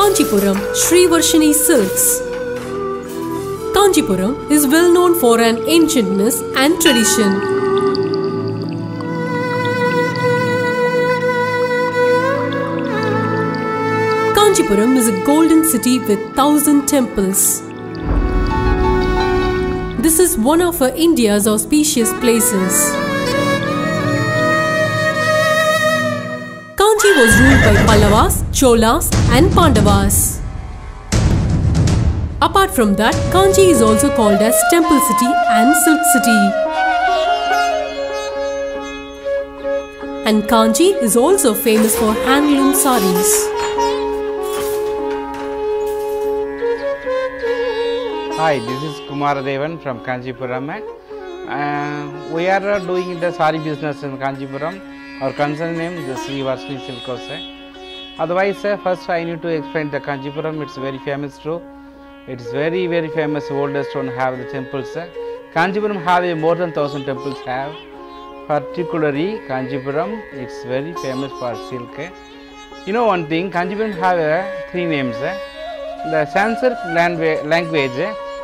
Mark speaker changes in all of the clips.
Speaker 1: Kanchipuram Sri Varshini Silks. Kanchipuram is well known for an ancientness and tradition. Kanchipuram is a golden city with 1,000 temples. This is one of India's auspicious places. Kanchi was ruled by Pallavas, Cholas and Pandavas. Apart from that, Kanchi is also called as Temple City and Silk City. And Kanchi is also famous for handloom saris.
Speaker 2: Hi, this is Kumaradevan from Kanchipuram. We are doing the sari business in Kanchipuram. Our concern name is Sri Varshini Silk House. Otherwise, first I need to explain the Kanchipuram. It's very famous too. It's very famous. Oldest one have the temples. Kanchipuram have more than 1,000 temples have. Particularly Kanchipuram, it's very famous for silk. You know one thing, Kanchipuram have three names. The Sanskrit language,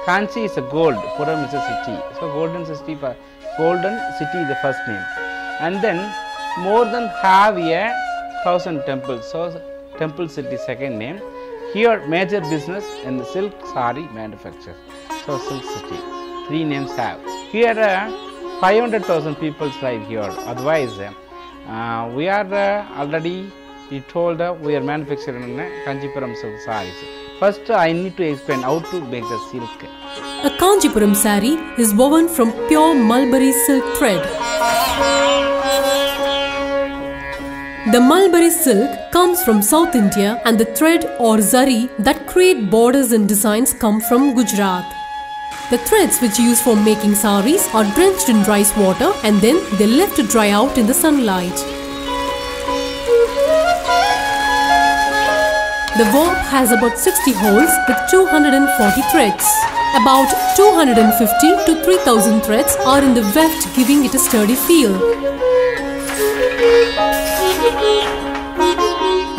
Speaker 2: Kanchi is a gold, Puram is a city. So golden city is the first name. And then more than have 1,000 temples. So temple city second name. Here major business in the silk sari manufacture. So silk city. Three names have. Here 500,000 people live here. Otherwise we are already we told we are manufacturing Kanchipuram silk saris. First I need to explain how to make the silk.
Speaker 1: A Kanchipuram sari is woven from pure mulberry silk thread. The mulberry silk comes from South India and the thread or zari that create borders and designs come from Gujarat. The threads which use for making saris are drenched in rice water and then they left to dry out in the sunlight. The warp has about 60 holes with 240 threads. About 250 to 3000 threads are in the weft, giving it a sturdy feel.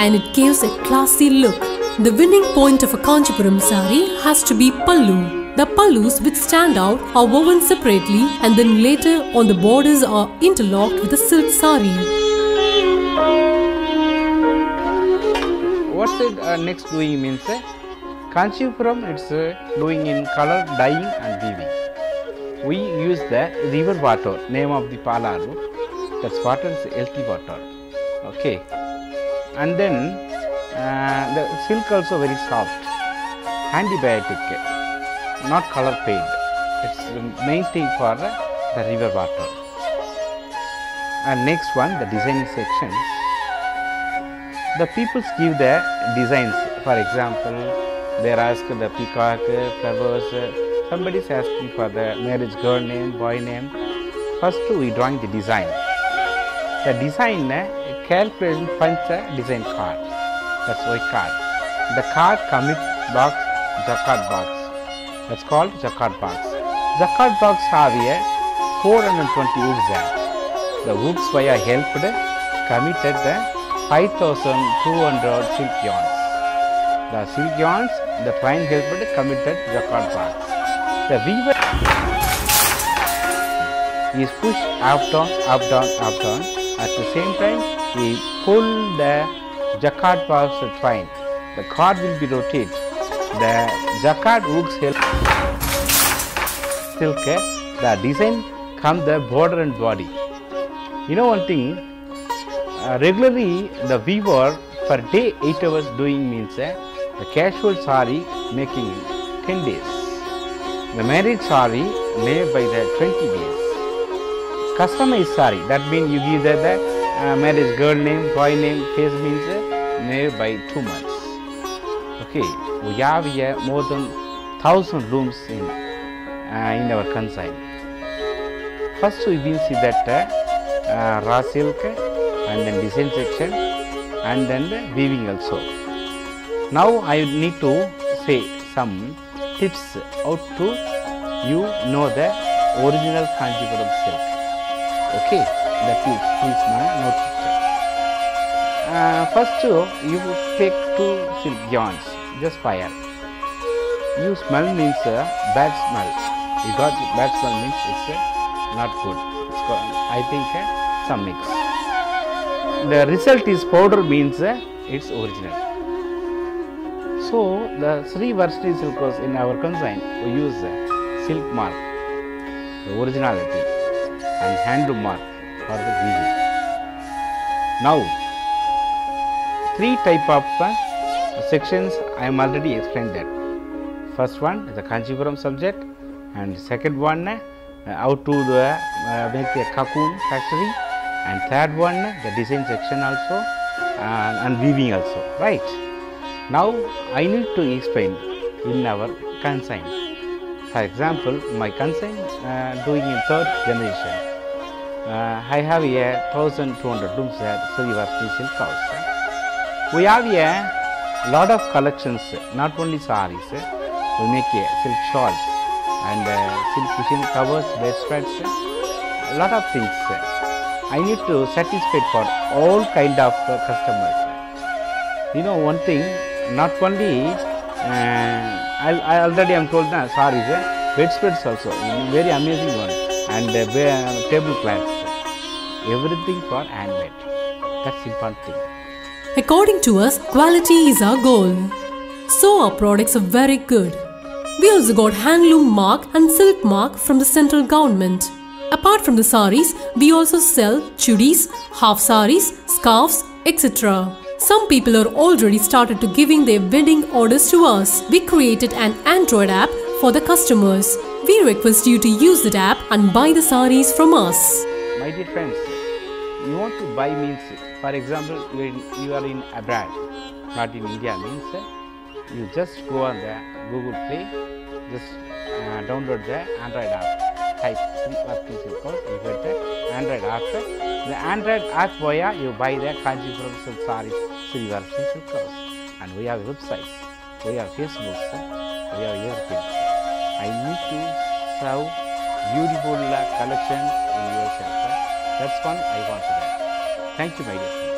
Speaker 1: And it gives a classy look. The winning point of a Kanchipuram sari has to be pallu. The pallus which stand out are woven separately and then later on the borders are interlocked with a silk sari.
Speaker 2: What's it next doing means? Kanchipuram it's doing in color dyeing and weaving. We use the river water, name of the Palaru. That water is healthy water. Okay. And then the silk also very soft, antibiotic, not color paid. It's the main thing for the river water. And next one, the designing section. The people give the designs. For example, they ask the peacock, flowers. Somebody is asking for the marriage girl name, boy name. First we drawing the design. The design calculation punch design card. That's why card. The card commit box, jacquard box. That's called jacquard box. Jacquard box have a 420 hooks. The hooks via helped committed the 5,200 silk yarns. The silk yarns, the twine helped committed jacquard box. The weaver is push up down, up down, up down. At the same time, we pull the jacquard box twine. The cord will be rotated. The jacquard hooks help silk. The design comes the border and body. You know one thing, regularly the weaver per day 8 hours doing means the casual sari making in 10 days. The marriage sari made by the 20 days. Customized sari, that means you give the marriage girl name, boy name, face means made by 2 months. Okay, we have more than 1,000 rooms in our consign. First we will see that raw silk and then design section and then the weaving also. Now I need to say some tips how to you know the original Kanchipuram silk. Okay, that is please note. First you take to silk yarns, just fire. You smell means bad smell. You got bad smell means it's not good. It's called, I think some mix. The result is powder means it's original. So the Sri Varshney Silkos in our consign we use silk mark, the originality, and handloom mark for the weaving. Now 3 type of sections I am already explained that. First one is the Kanchipuram subject, and second one how to make a cocoon factory, and third one the design section also, and weaving also, right? Now I need to explain in our consign. For example, my consign doing in 3rd generation. I have a 1200 looms at Sri Varshney Silk House. We have a lot of collections, not only sarees. We make silk shawls and silk cushion covers, bedspreads, a lot of things. I need to satisfy for all kind of customers. You know one thing, not only I already am told now sarees, bedspreads also, very amazing one, and tablecloths, everything for handmade. That's important thing.
Speaker 1: According to us, quality is our goal. So our products are very good. We also got handloom mark and silk mark from the central government. Apart from the saris, we also sell chudis, half saris, scarves, etc. Some people are already started to giving their wedding orders to us. We created an Android app for the customers. We request you to use that app and buy the saris from us.
Speaker 2: My dear friends, you want to buy means, for example, you are in abroad, not in India, means you just go on the Google Play, just download the Android app, type Sri Varshney Silkos, you get the Android app. The Android app via you buy the Kanchipuram silk sarees, Sri Varshney Silkos, and we have websites, we have Facebooks, we have everything. I need to serve beautiful collection in your shop. That's one I want to do. Thank you, my dear.